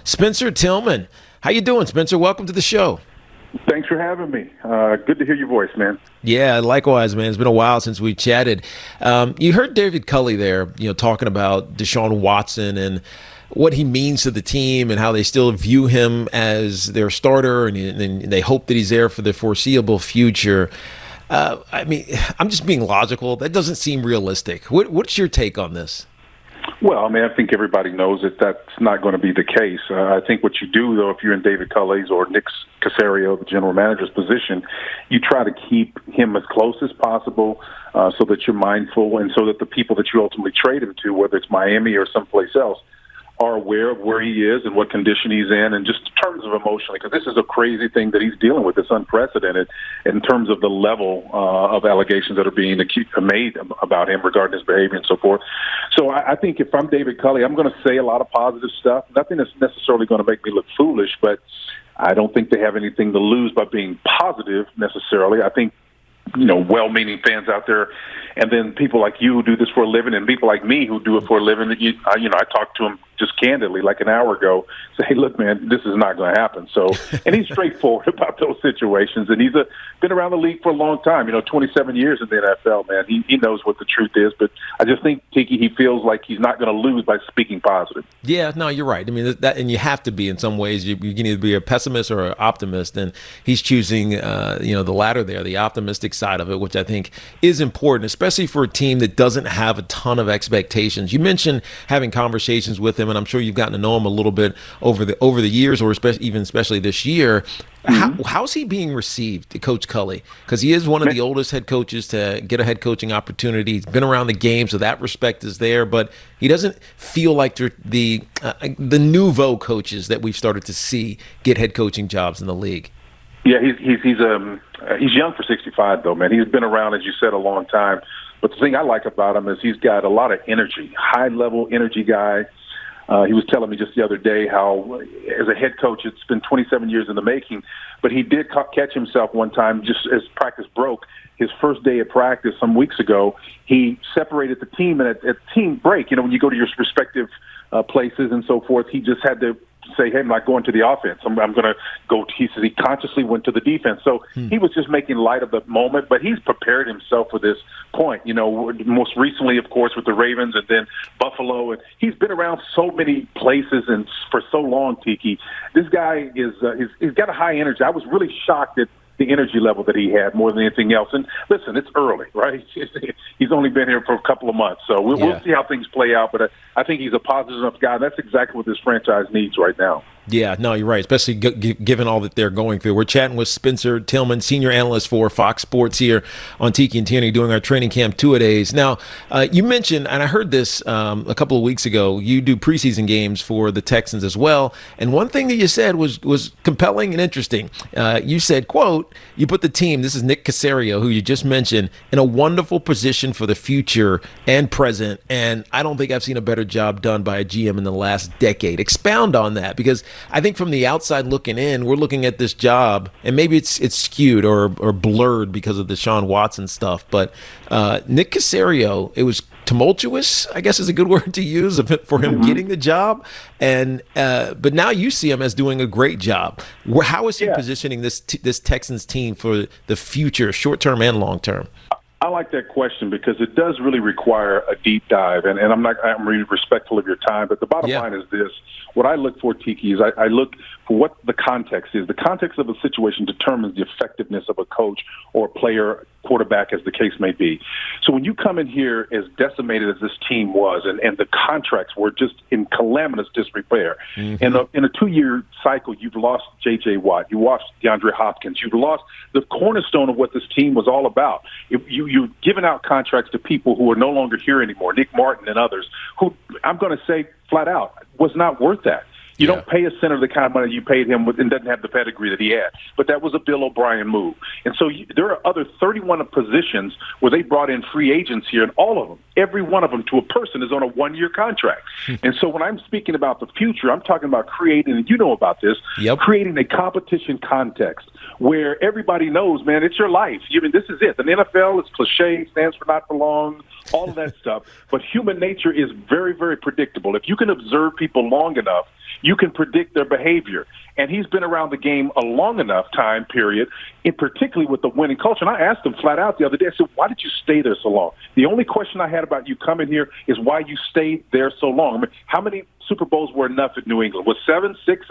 Spencer Tillman. How you doing, Spencer? Welcome to the show. Thanks for having me. Good to hear your voice, man. Yeah, likewise, man. It's been a while since we chatted. You heard David Culley there, talking about Deshaun Watson and what he means to the team and how they still view him as their starter, and they hope that he's there for the foreseeable future. I'm just being logical. That doesn't seem realistic. What's your take on this? Well, I think everybody knows that that's not going to be the case. I think what you do, though, if you're in David Culley's or Nick Caserio, the general manager's position, you try to keep him as close as possible so that you're mindful and so that the people that you ultimately trade him to, whether it's Miami or someplace else, are aware of where he is and what condition he's in, and just in terms of emotionally, because this is a crazy thing that he's dealing with. It's unprecedented in terms of the level of allegations that are being made about him regarding his behavior and so forth. So I think if I'm David Culley, I'm going to say a lot of positive stuff. Nothing that's necessarily going to make me look foolish, but I don't think they have anything to lose by being positive necessarily. I think well-meaning fans out there, and then people like you who do this for a living, and people like me who do it for a living. I talked to him just candidly like an hour ago. Say, hey, look, man, this is not going to happen. So, and he's straightforward about those situations, and he's been around the league for a long time. 27 years in the NFL, man. He knows what the truth is. But I just think Tiki, he feels like he's not going to lose by speaking positive. Yeah, no, you're right. That, and you have to be in some ways. You can either be a pessimist or an optimist, and he's choosing, the latter there, the optimistic side of it, which I think is important, especially for a team that doesn't have a ton of expectations. You mentioned having conversations with him, and I'm sure you've gotten to know him a little bit over the years, or especially this year. Mm-hmm. How's he being received, Coach Culley? Because he is one of the oldest head coaches to get a head coaching opportunity. He's been around the game, so that respect is there. But he doesn't feel like the nouveau coaches that we've started to see get head coaching jobs in the league. Yeah, he's young for 65, though, man. He's been around, as you said, a long time. But the thing I like about him is he's got a lot of energy, high-level energy guy. He was telling me just the other day how, as a head coach, it's been 27 years in the making, but he did catch himself one time just as practice broke. His first day of practice some weeks ago, he separated the team, and at team break, when you go to your respective places and so forth, he just had to say, hey, I'm not going to the offense. I'm going to go. He says he consciously went to the defense. So he was just making light of the moment, but he's prepared himself for this point. Most recently, of course, with the Ravens and then Buffalo. And he's been around so many places and for so long, Tiki. This guy he's got a high energy. I was really shocked at the energy level that he had more than anything else. And listen, it's early, right? He's only been here for a couple of months. So we'll see how things play out. But I think he's a positive enough guy. That's exactly what this franchise needs right now. Yeah, no, you're right, especially given all that they're going through. We're chatting with Spencer Tillman, senior analyst for Fox Sports here on Tiki and Tierney, doing our training camp two-a-days. Now, you mentioned, and I heard this a couple of weeks ago, you do preseason games for the Texans as well. And one thing that you said was compelling and interesting. You said, quote, you put the team, this is Nick Caserio, who you just mentioned, in a wonderful position for the future and present. And I don't think I've seen a better job done by a GM in the last decade. Expound on that, because I think from the outside looking in, we're looking at this job, and maybe it's skewed or blurred because of the Deshaun Watson stuff. But Nick Caserio, it was tumultuous, I guess is a good word to use, for him getting the job. And but now you see him as doing a great job. How is he positioning this Texans team for the future, short term and long term? I like that question because it does really require a deep dive, and I'm really respectful of your time, but the bottom line is this. What I look for, Tiki, is I look for what the context is. The context of a situation determines the effectiveness of a coach or a player, quarterback, as the case may be. So when you come in here as decimated as this team was, and the contracts were just in calamitous disrepair, in a 2-year cycle, you've lost J.J. Watt, you lost DeAndre Hopkins, you've lost the cornerstone of what this team was all about. You've given out contracts to people who are no longer here anymore, Nick Martin and others, who I'm going to say flat out was not worth that. You don't pay a center the kind of money you paid him and doesn't have the pedigree that he had. But that was a Bill O'Brien move. And so there are other 31 positions where they brought in free agents here, and all of them, every one of them to a person, is on a 1-year contract. And so when I'm speaking about the future, I'm talking about creating, and you know about this, creating a competition context where everybody knows, man, it's your life. This is it. The NFL is cliche, stands for not for long, all of that stuff. But human nature is very, very predictable. If you can observe people long enough, you can predict their behavior. And he's been around the game a long enough time period, and particularly with the winning culture. And I asked him flat out the other day, I said, why did you stay there so long? The only question I had about you coming here is why you stayed there so long. I mean, how many Super Bowls were enough at New England? Was 7, 6?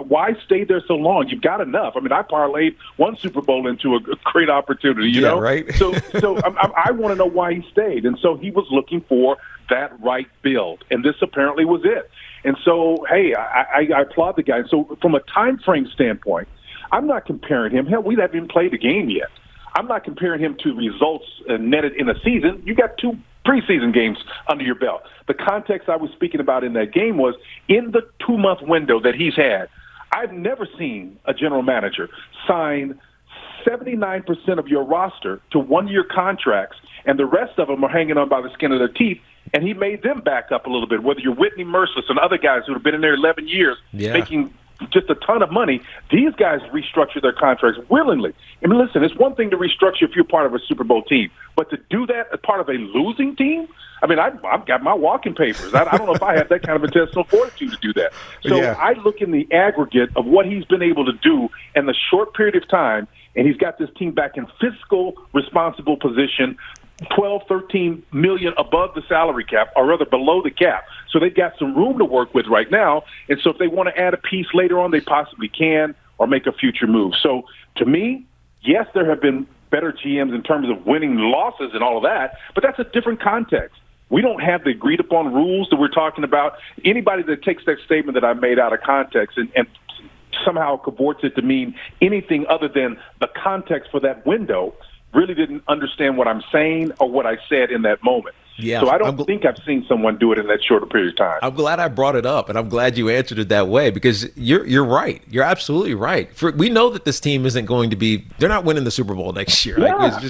Why stay there so long? You've got enough. I mean, I parlayed one Super Bowl into a great opportunity, you know? Right. So I want to know why he stayed. And so he was looking for that right build, and this apparently was it. And so, hey, I applaud the guy. So from a time frame standpoint, I'm not comparing him. Hell, we haven't even played a game yet. I'm not comparing him to results netted in a season. You got 2 preseason games under your belt. The context I was speaking about in that game was in the 2-month window that he's had, I've never seen a general manager sign 79% of your roster to 1-year contracts, and the rest of them are hanging on by the skin of their teeth, and he made them back up a little bit, whether you're Whitney Merciless and other guys who have been in there 11 years making just a ton of money. These guys restructure their contracts willingly. I mean, listen, it's one thing to restructure if you're part of a Super Bowl team, but to do that as part of a losing team, I mean, I've got my walking papers. I don't know if I have that kind of intestinal fortitude to do that. So I look in the aggregate of what he's been able to do in the short period of time, and he's got this team back in fiscal responsible position, 12, 13 million above the salary cap, or rather below the cap. So they've got some room to work with right now. And so if they want to add a piece later on, they possibly can, or make a future move. So to me, yes, there have been better GMs in terms of winning losses and all of that, but that's a different context. We don't have the agreed upon rules that we're talking about. Anybody that takes that statement that I made out of context and somehow cavorts it to mean anything other than the context for that window really didn't understand what I'm saying or what I said in that moment. Yeah, so I don't think I've seen someone do it in that shorter period of time. I'm glad I brought it up, and I'm glad you answered it that way, because you're right. You're absolutely right. We know that this team isn't going to be – they're not winning the Super Bowl next year. Yeah, let's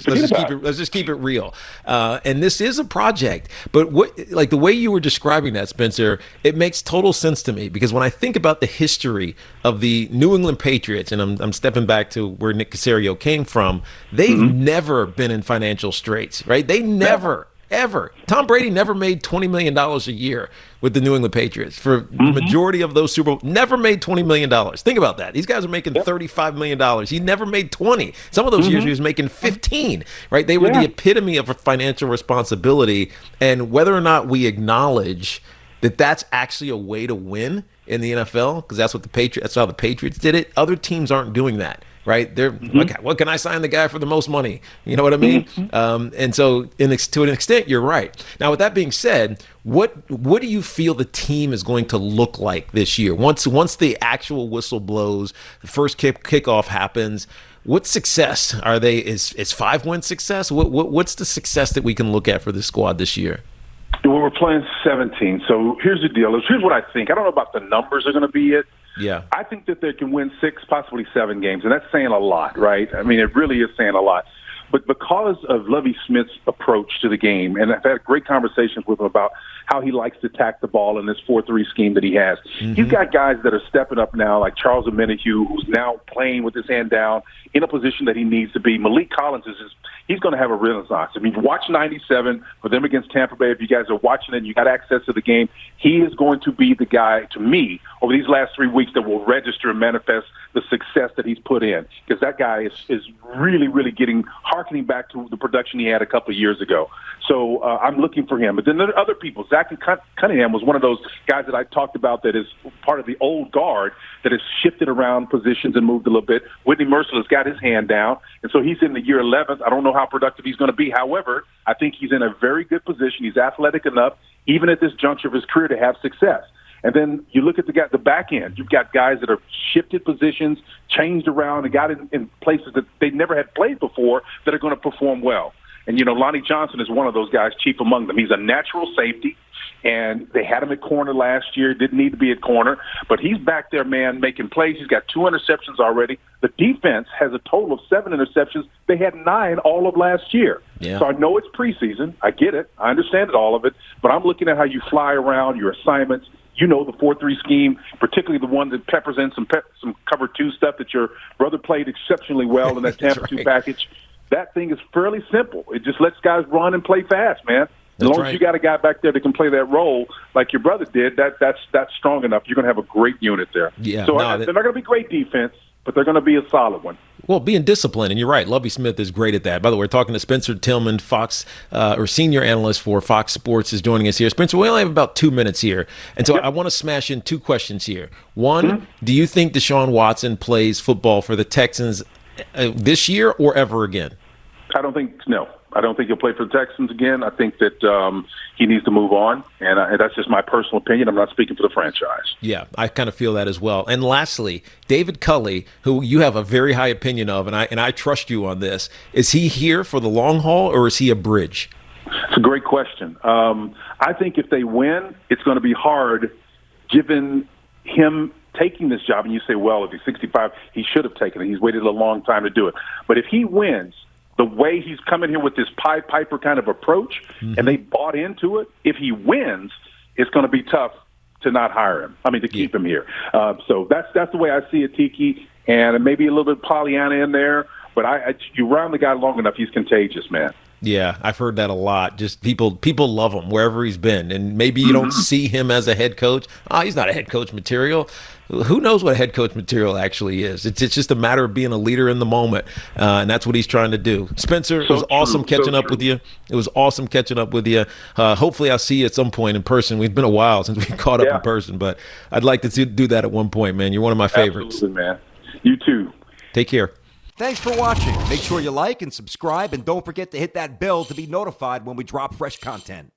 just keep it real. And this is a project. But like the way you were describing that, Spencer, it makes total sense to me, because when I think about the history of the New England Patriots, and I'm stepping back to where Nick Caserio came from, they've never been in financial straits, right? They never ever. Tom Brady never made $20 million a year with the New England Patriots. For the majority of those Super Bowls, never made $20 million. Think about that. These guys are making $35 million. He never made 20. Some of those years he was making 15, right? They were the epitome of a financial responsibility. And whether or not we acknowledge that that's actually a way to win in the NFL, because that's how the Patriots did it, other teams aren't doing that. Right? They're okay, what can I sign the guy for the most money? You know what I mean? And so to an extent, you're right. Now, with that being said, what do you feel the team is going to look like this year? Once the actual whistle blows, the first kickoff happens, what success are they? Is 5-win success? What's the success that we can look at for this squad this year? Well, we're playing 17. So here's the deal. Here's what I think. I don't know about the numbers are going to be it. Yeah. I think that they can win 6, possibly 7 games, and that's saying a lot, right? I mean, it really is saying a lot. But because of Lovie Smith's approach to the game, and I've had great conversations with him about how he likes to attack the ball in this 4-3 scheme that he has. He's got guys that are stepping up now, like Charles Omenihu, who's now playing with his hand down in a position that he needs to be. Malik Collins he's going to have a renaissance. I mean, watch 97 for them against Tampa Bay. If you guys are watching it and you got access to the game, he is going to be the guy, to me, over these last 3 weeks that will register and manifest the success that he's put in, because that guy is really, really harkening back to the production he had a couple of years ago. So I'm looking for him. But then there are other people. Zach Cunningham was one of those guys that I talked about that is part of the old guard that has shifted around positions and moved a little bit. Whitney Merciless got his hand down, and so he's in the year 11th. I don't know how productive he's going to be. However, I think he's in a very good position. He's athletic enough, even at this juncture of his career, to have success. And then you look at the back end. You've got guys that have shifted positions, changed around, and got in places that they never had played before that are going to perform well. And, Lonnie Johnson is one of those guys, chief among them. He's a natural safety, and they had him at corner last year. Didn't need to be at corner, but he's back there, man, making plays. He's got 2 interceptions already. The defense has a total of 7 interceptions. They had 9 all of last year. Yeah. So I know it's preseason. I get it. I understand all of it. But I'm looking at how you fly around, your assignments. The 4-3 scheme, particularly the one that peppers in some cover 2 stuff that your brother played exceptionally well in that Tampa 2 package. That thing is fairly simple. It just lets guys run and play fast, man. As long as you got a guy back there that can play that role like your brother did, that's strong enough. You're going to have a great unit there. Yeah, so they're not going to be great defense, but they're going to be a solid one. Well, being disciplined, and you're right, Lovie Smith is great at that. By the way, we're talking to Spencer Tillman, senior analyst for Fox Sports, is joining us here. Spencer, we only have about 2 minutes here, and so I want to smash in 2 questions here. One, do you think Deshaun Watson plays football for the Texans this year or ever again? I don't think he'll play for the Texans again. I think that he needs to move on, and that's just my personal opinion. I'm not speaking for the franchise. Yeah, I kind of feel that as well. And lastly, David Culley, who you have a very high opinion of, and I trust you on this, is he here for the long haul or is he a bridge? It's a great question. I think if they win, it's going to be hard given him taking this job. And you say, well, if he's 65, he should have taken it. He's waited a long time to do it. But if he wins, the way he's coming here with this Pied Piper kind of approach, and they bought into it, if he wins, it's going to be tough to not hire him. I mean, to keep him here. So that's the way I see it, Tiki, and maybe a little bit Pollyanna in there. But you round the guy long enough, he's contagious, man. Yeah, I've heard that a lot. Just people love him wherever he's been. And maybe you don't see him as a head coach. He's not a head coach material. Who knows what head coach material actually is? It's just a matter of being a leader in the moment, and that's what he's trying to do. Spencer, it was awesome catching up with you. It was awesome catching up with you. Hopefully I'll see you at some point in person. We've been a while since we caught up in person, but I'd like to do that at one point, man. You're one of my favorites. Absolutely, man. You too. Take care. Thanks for watching. Make sure you like and subscribe, and don't forget to hit that bell to be notified when we drop fresh content.